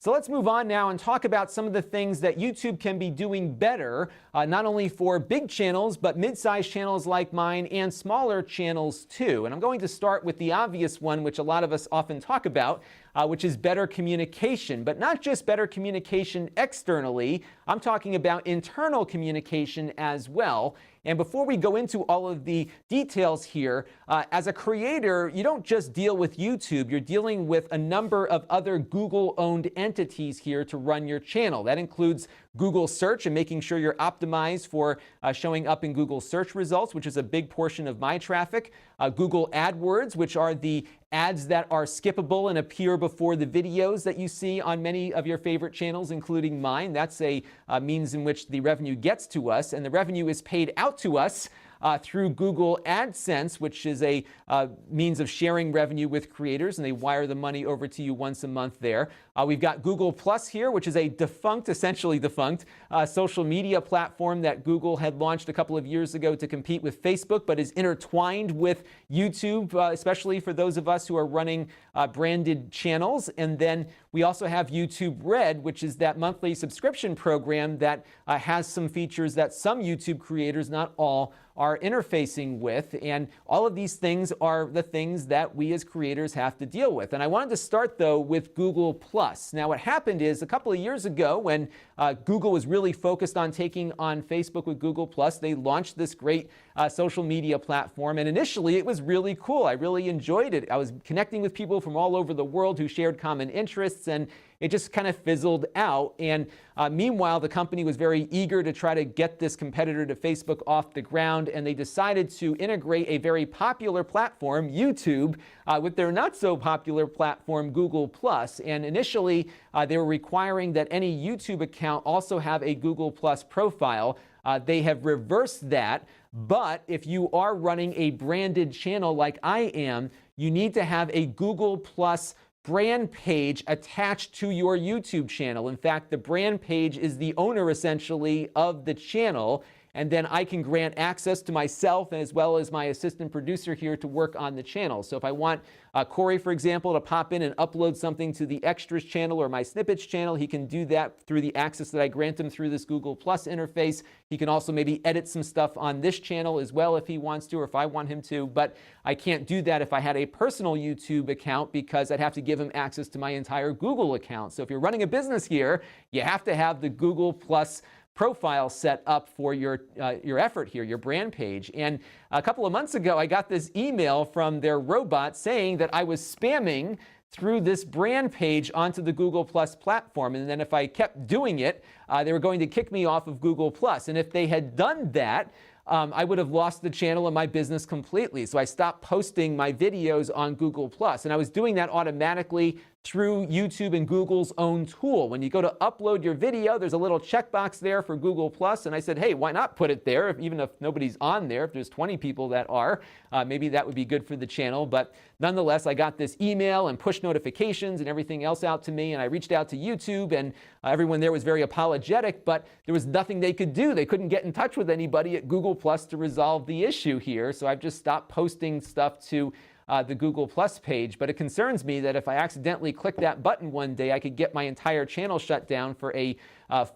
So let's move on now and talk about some of the things that YouTube can be doing better, not only for big channels, but mid-sized channels like mine and smaller channels too. And I'm going to start with the obvious one, which a lot of us often talk about, which is better communication. But not just better communication externally, I'm talking about internal communication as well. And before we go into all of the details here, as a creator, you don't just deal with YouTube, you're dealing with a number of other Google-owned entities here to run your channel. That includes Google Search and making sure you're optimized for showing up in Google search results, which is a big portion of my traffic. Google AdWords, which are the ads that are skippable and appear before the videos that you see on many of your favorite channels, including mine. That's a means in which the revenue gets to us, and the revenue is paid out to us through Google AdSense, which is a means of sharing revenue with creators, and they wire the money over to you once a month there. We've got Google Plus here, which is a essentially defunct social media platform that Google had launched a couple of years ago to compete with Facebook, but is intertwined with YouTube, especially for those of us who are running branded channels. And then we also have YouTube Red, which is that monthly subscription program that has some features that some YouTube creators, not all, are interfacing with. And all of these things are the things that we as creators have to deal with. And I wanted to start, though, with Google Plus. Now, what happened is a couple of years ago when Google was really focused on taking on Facebook with Google Plus, they launched this great social media platform. And initially, it was really cool. I really enjoyed it. I was connecting with people from all over the world who shared common interests, and it just kind of fizzled out. And meanwhile, the company was very eager to try to get this competitor to Facebook off the ground, and they decided to integrate a very popular platform, YouTube, with their not so popular platform, Google+. And initially, they were requiring that any YouTube account also have a Google+ profile. They have reversed that, but if you are running a branded channel like I am, you need to have a Google+ brand page attached to your YouTube channel. In fact, the brand page is the owner essentially of the channel, and then I can grant access to myself as well as my assistant producer here to work on the channel. So if I want Corey, for example, to pop in and upload something to the Extras channel or my Snippets channel, he can do that through the access that I grant him through this Google Plus interface. He can also maybe edit some stuff on this channel as well if he wants to, or if I want him to, but I can't do that if I had a personal YouTube account because I'd have to give him access to my entire Google account. So if you're running a business here, you have to have the Google Plus profile set up for your effort here, your brand page. And a couple of months ago, I got this email from their robot saying that I was spamming through this brand page onto the Google Plus platform. And then if I kept doing it, they were going to kick me off of Google Plus. And if they had done that, I would have lost the channel and my business completely. So I stopped posting my videos on Google+. And I was doing that automatically through YouTube and Google's own tool. When you go to upload your video, there's a little checkbox there for Google+. And I said, hey, why not put it there, even if nobody's on there? If there's 20 people that are, maybe that would be good for the channel. But nonetheless, I got this email and push notifications and everything else out to me. And I reached out to YouTube, and everyone there was very apologetic, but there was nothing they could do. They couldn't get in touch with anybody at Google Plus to resolve the issue here. So I've just stopped posting stuff to the Google Plus page. But it concerns me that if I accidentally click that button one day, I could get my entire channel shut down for a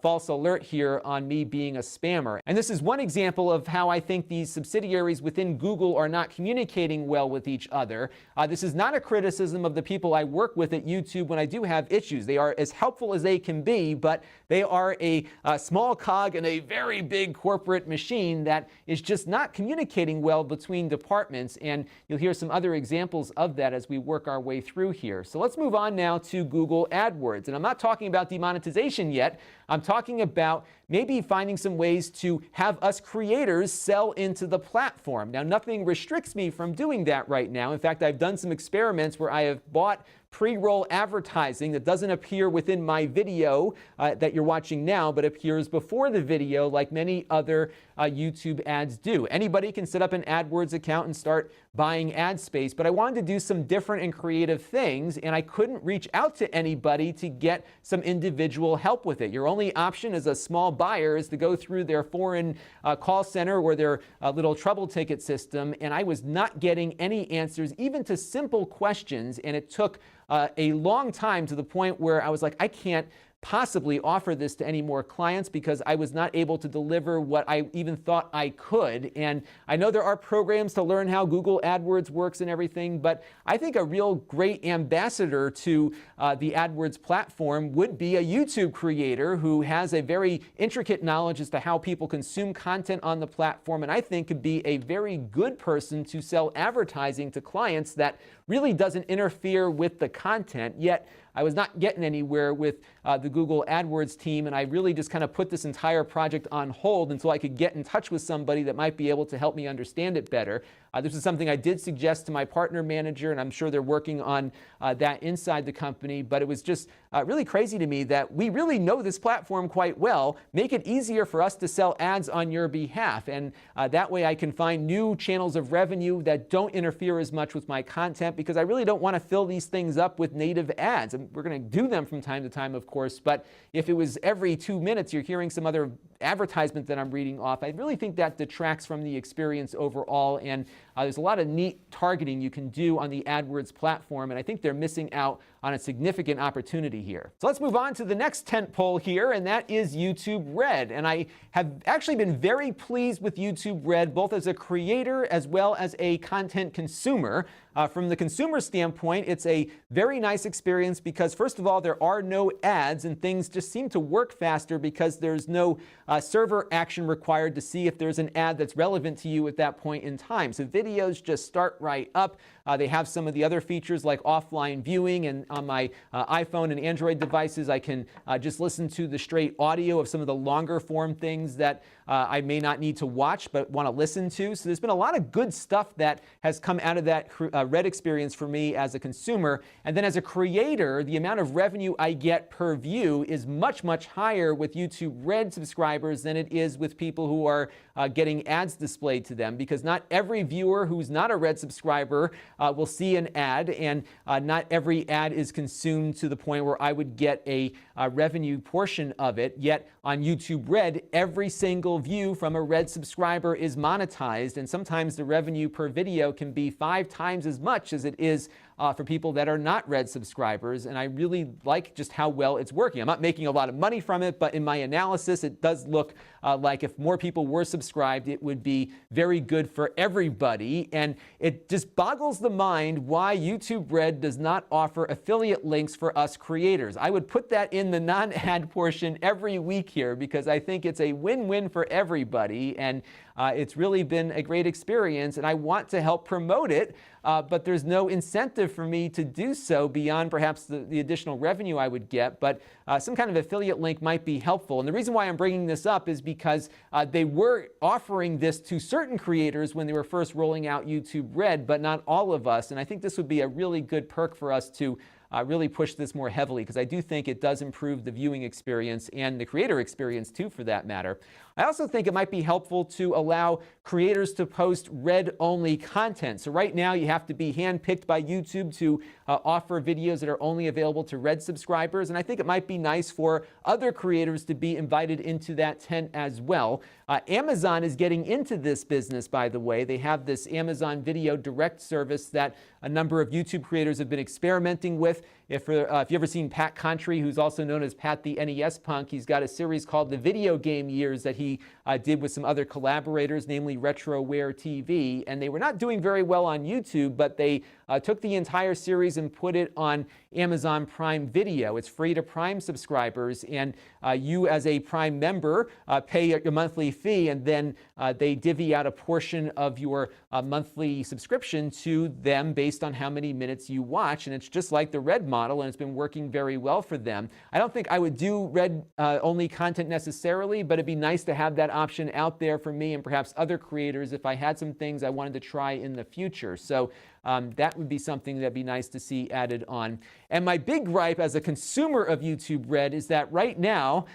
false alert here on me being a spammer. And this is one example of how I think these subsidiaries within Google are not communicating well with each other. This is not a criticism of the people I work with at YouTube when I do have issues. They are as helpful as they can be, but they are a small cog in a very big corporate machine that is just not communicating well between departments. And you'll hear some other examples of that as we work our way through here. So let's move on now to Google AdWords. And I'm not talking about demonetization yet. I'm talking about maybe finding some ways to have us creators sell into the platform. Now, nothing restricts me from doing that right now. In fact, I've done some experiments where I have bought pre-roll advertising that doesn't appear within my video that you're watching now, but appears before the video like many other YouTube ads do. Anybody can set up an AdWords account and start buying ad space, but I wanted to do some different and creative things, and I couldn't reach out to anybody to get some individual help with it. Your only option as a small buyer is to go through their foreign call center or their little trouble ticket system, and I was not getting any answers, even to simple questions, and it took a long time, to the point where I was like, I can't possibly offer this to any more clients because I was not able to deliver what I even thought I could. And I know there are programs to learn how Google AdWords works and everything, but I think a real great ambassador to the AdWords platform would be a YouTube creator who has a very intricate knowledge as to how people consume content on the platform, and I think could be a very good person to sell advertising to clients that really doesn't interfere with the content. Yet I was not getting anywhere with the Google AdWords team, and I really just kind of put this entire project on hold until I could get in touch with somebody that might be able to help me understand it better. This is something I did suggest to my partner manager, and I'm sure they're working on that inside the company, but it was just really crazy to me that we really know this platform quite well. Make it easier for us to sell ads on your behalf, and that way I can find new channels of revenue that don't interfere as much with my content, because I really don't want to fill these things up with native ads. And we're going to do them from time to time, of course, but if it was every 2 minutes you're hearing some other advertisement that I'm reading off, I really think that detracts from the experience overall. And there's a lot of neat targeting you can do on the AdWords platform, and I think they're missing out on a significant opportunity here. So let's move on to the next tentpole here, and that is YouTube Red. And I have actually been very pleased with YouTube Red, both as a creator as well as a content consumer. From the consumer standpoint, it's a very nice experience because, first of all, there are no ads, and things just seem to work faster because there's no server action required to see if there's an ad that's relevant to you at that point in time. So videos just start right up. They have some of the other features like offline viewing, and on my iPhone and Android devices, I can just listen to the straight audio of some of the longer form things that I may not need to watch but want to listen to. So there's been a lot of good stuff that has come out of that Red experience for me as a consumer. And then as a creator, the amount of revenue I get per view is much, much higher with YouTube Red subscribers than it is with people who are getting ads displayed to them, because not every viewer who's not a Red subscriber will see an ad, and not every ad is consumed to the point where I would get a revenue portion of it. Yet on YouTube Red, every single view from a Red subscriber is monetized, and sometimes the revenue per video can be 5 times as much as it is for people that are not Red subscribers. And I really like just how well it's working. I'm not making a lot of money from it, but in my analysis, it does look like if more people were subscribed, it would be very good for everybody. And it just boggles the mind why YouTube Red does not offer affiliate links for us creators. I would put that in the non-ad portion every week here, because I think it's a win-win for everybody. And it's really been a great experience, and I want to help promote it, but there's no incentive for me to do so beyond perhaps the additional revenue I would get. But some kind of affiliate link might be helpful. And the reason why I'm bringing this up is because they were offering this to certain creators when they were first rolling out YouTube Red, but not all of us. And I think this would be a really good perk for us to really push this more heavily, because I do think it does improve the viewing experience and the creator experience too, for that matter. I also think it might be helpful to allow creators to post Red-only content. So right now you have to be handpicked by YouTube to offer videos that are only available to Red subscribers, and I think it might be nice for other creators to be invited into that tent as well. Amazon is getting into this business, by the way. They have this Amazon Video Direct service that a number of YouTube creators have been experimenting with. If you've ever seen Pat Contry, who's also known as Pat the NES Punk, he's got a series called The Video Game Years that he did with some other collaborators, namely Lon.TV, and they were not doing very well on YouTube, but they took the entire series and put it on Amazon Prime Video. It's free to Prime subscribers, and you as a Prime member pay your monthly fee, and then they divvy out a portion of your monthly subscription to them based on how many minutes you watch. And it's just like the Red model, and it's been working very well for them. I don't think I would do Red only content necessarily, but it'd be nice to have that option out there for me and perhaps other creators if I had some things I wanted to try in the future. So that would be something that'd be nice to see added on. And my big gripe as a consumer of YouTube Red is that right now,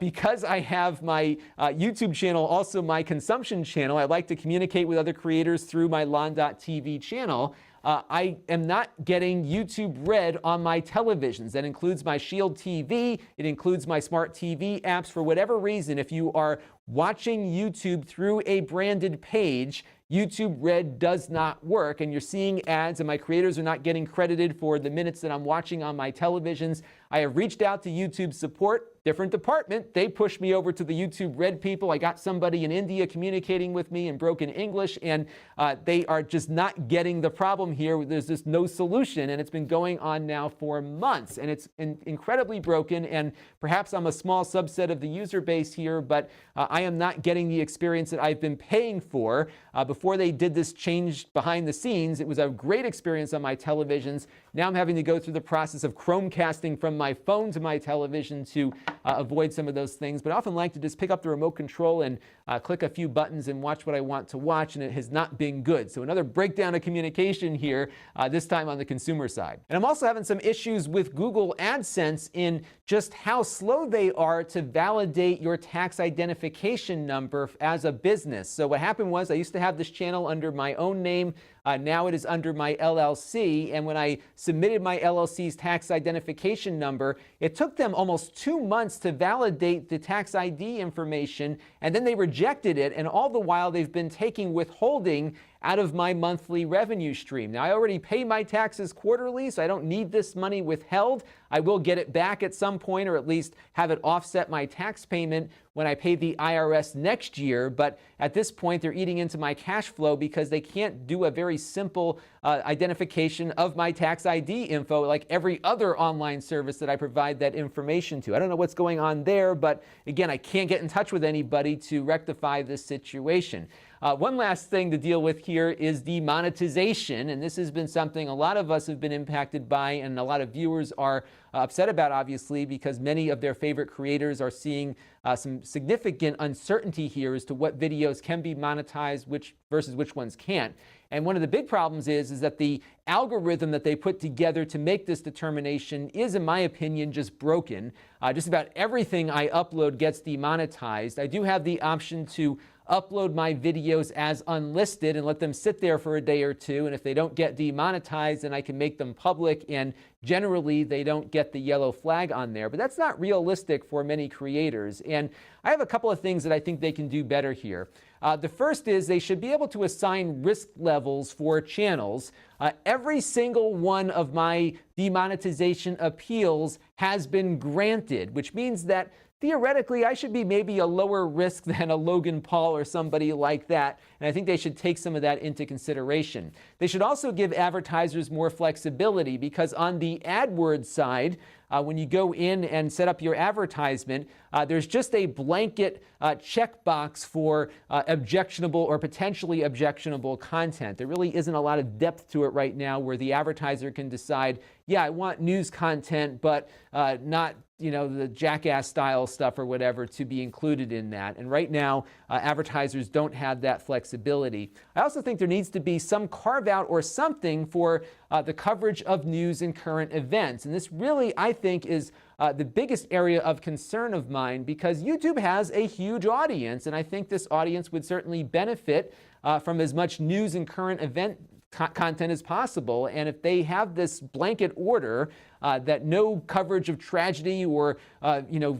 because I have my YouTube channel, also my consumption channel, I like to communicate with other creators through my Lon.TV channel. I am not getting YouTube Red on my televisions. That includes my Shield TV. It includes my smart TV apps. For whatever reason, if you are watching YouTube through a branded page, YouTube Red does not work, and you're seeing ads, and my creators are not getting credited for the minutes that I'm watching on my televisions. I have reached out to YouTube support, different department. They pushed me over to the YouTube Red people. I got somebody in India communicating with me in broken English, and they are just not getting the problem here. There's just no solution, and it's been going on now for months, and it's incredibly broken, and perhaps I'm a small subset of the user base here, but I am not getting the experience that I've been paying for. Before they did this change behind the scenes, it was a great experience on my televisions. Now I'm having to go through the process of Chromecasting from my phone to my television to avoid some of those things. But I often like to just pick up the remote control and click a few buttons and watch what I want to watch, and it has not been good. So another breakdown of communication here, this time on the consumer side. And I'm also having some issues with Google AdSense in just how slow they are to validate your tax identification number as a business. So what happened was I used to have this channel under my own name. Now it is under my LLC, and when I submitted my LLC's tax identification number, it took them almost 2 months to validate the tax ID information, and then they rejected it, and all the while they've been taking withholding out of my monthly revenue stream. Now, I already pay my taxes quarterly, so I don't need this money withheld. I will get it back at some point, or at least have it offset my tax payment when I pay the IRS next year. But at this point, they're eating into my cash flow because they can't do a very simple identification of my tax ID info like every other online service that I provide that information to. I don't know what's going on there, but again, I can't get in touch with anybody to rectify this situation. One last thing to deal with here is demonetization, and this has been something a lot of us have been impacted by, and a lot of viewers are upset about, obviously, because many of their favorite creators are seeing some significant uncertainty here as to what videos can be monetized versus which ones can't. And one of the big problems is that the algorithm that they put together to make this determination is, in my opinion, just broken. Just about everything I upload gets demonetized. I do have the option to upload my videos as unlisted and let them sit there for a day or two, and if they don't get demonetized, then I can make them public, and generally they don't get the yellow flag on there. But that's not realistic for many creators, and I have a couple of things that I think they can do better here. The first is they should be able to assign risk levels for channels. Every single one of my demonetization appeals has been granted, which means that theoretically, I should be maybe a lower risk than a Logan Paul or somebody like that, and I think they should take some of that into consideration. They should also give advertisers more flexibility, because on the AdWords side, when you go in and set up your advertisement, there's just a blanket checkbox for objectionable or potentially objectionable content. There really isn't a lot of depth to it right now where the advertiser can decide, yeah, I want news content, but not the jackass style stuff or whatever to be included in that. And right now, advertisers don't have that flexibility. I also think there needs to be some carve out or something for the coverage of news and current events. And this really, I think, is the biggest area of concern of mine, because YouTube has a huge audience, and I think this audience would certainly benefit from as much news and current event content as possible. And if they have this blanket order that no coverage of tragedy or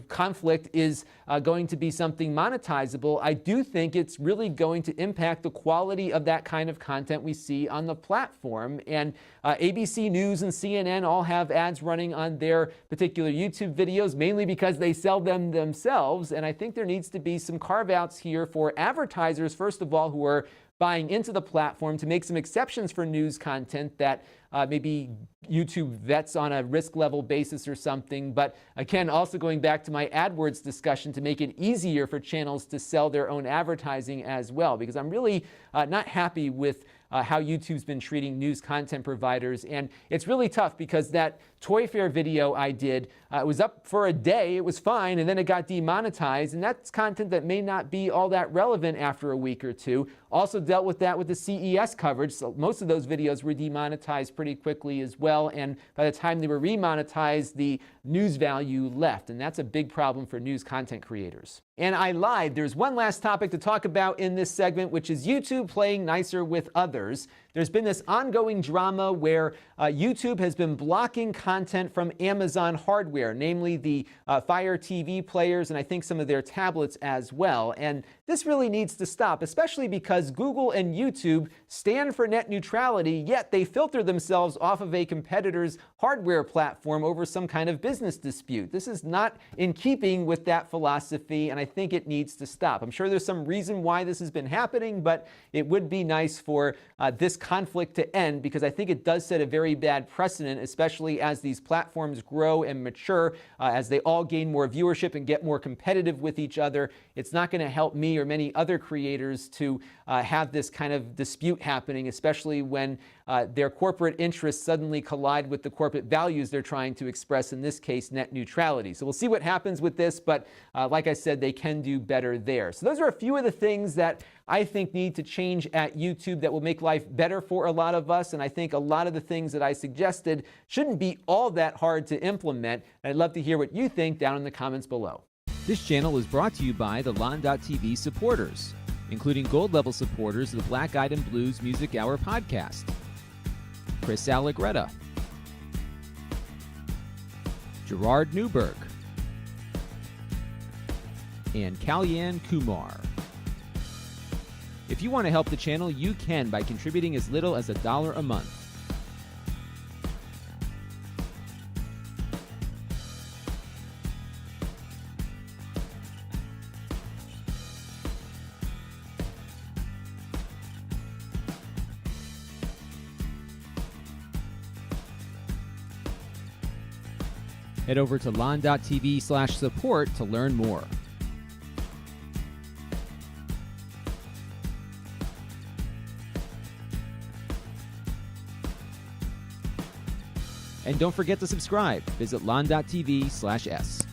conflict is going to be something monetizable, I do think it's really going to impact the quality of that kind of content we see on the platform. And ABC News and CNN all have ads running on their particular YouTube videos, mainly because they sell them themselves. And I think there needs to be some carve-outs here for advertisers, first of all, who are buying into the platform, to make some exceptions for news content that maybe YouTube vets on a risk level basis or something. But again, also going back to my AdWords discussion, to make it easier for channels to sell their own advertising as well, because I'm really not happy with how YouTube's been treating news content providers. And it's really tough because that Toy Fair video I did, it was up for a day, it was fine, and then it got demonetized, and that's content that may not be all that relevant after a week or two. Also dealt with that with the CES coverage, so most of those videos were demonetized pretty quickly as well, and by the time they were remonetized, the news value left, and that's a big problem for news content creators. And I lied. There's one last topic to talk about in this segment, which is YouTube playing nicer with others. There's been this ongoing drama where YouTube has been blocking content from Amazon hardware, namely the Fire TV players and I think some of their tablets as well. And this really needs to stop, especially because Google and YouTube stand for net neutrality, yet they filter themselves off of a competitor's hardware platform over some kind of business dispute. This is not in keeping with that philosophy, and I think it needs to stop. I'm sure there's some reason why this has been happening, but it would be nice for this conflict to end, because I think it does set a very bad precedent, especially as these platforms grow and mature, as they all gain more viewership and get more competitive with each other. It's not going to help me or many other creators to have this kind of dispute happening, especially when their corporate interests suddenly collide with the corporate values they're trying to express, in this case, net neutrality. So we'll see what happens with this, but like I said, they can do better there. So those are a few of the things that I think need to change at YouTube that will make life better for a lot of us, and I think a lot of the things that I suggested shouldn't be all that hard to implement. I'd love to hear what you think down in the comments below. This channel is brought to you by the Lon.TV supporters, including gold-level supporters of the Black Eyed and Blues Music Hour podcast: Chris Allegretta, Gerard Newberg, and Kalyan Kumar. If you want to help the channel, you can by contributing as little as $1 a month. Head over to Lon.TV/support to learn more. And don't forget to subscribe. Visit Lon.TV/s.